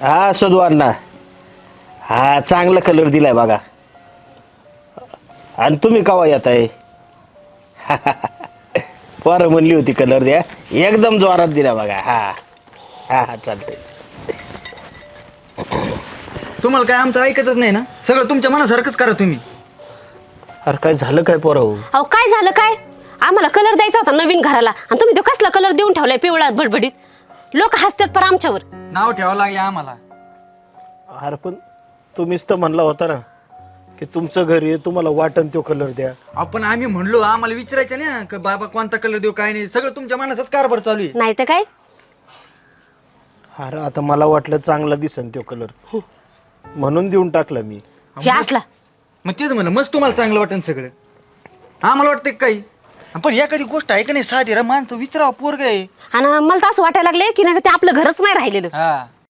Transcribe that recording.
हा सदवांना हा चांगला कलर दिलाय बघा. आणि तुम्ही कवा येत आहे? पोरं म्हणली होती कलर द्या, एकदम जोरात दिला बघा. हा हा हा चालतंय. तुम्हाला काय आमचं ऐकतच नाही ना, सगळं तुमच्या मनासारखंच करा तुम्ही. अरे काय झालं काय पोरं? अहो काय झालं काय? आम्हाला कलर द्यायचा होता नवीन घराला आणि तुम्ही तो कसला कलर देऊन ठेवलाय पिवळा भडभडीत. लोक हसतात पर आमच्यावर. नाव ठेवावं लागले आम्हाला. अरे पण तुम्हीच तर म्हणला होता ना की तुमचं घर आहे, तुम्हाला वाटन तो कलर द्या. आपण आम्ही म्हणलो, आम्हाला विचारायचं ना की बाबा कोणता कलर देऊ काय नाही, सगळं तुमच्या मनाचाच कारभार चालू आहे. नाही तर काय. अरे आता मला वाटलं चांगला दिसन तो कलर, म्हणून देऊन टाकला मी. हे असला मग तेच म्हणलं, मस्त तुम्हाला चांगलं वाटेल सगळं. आम्हाला वाटतं काही, पण एखादी गोष्ट आहे का नाही, साधी माणसं विचारावं, पोरग आहे. आणि मला तर असं वाटायला लागले की नाही ते आपलं घरच नाही राहिलेलं. हा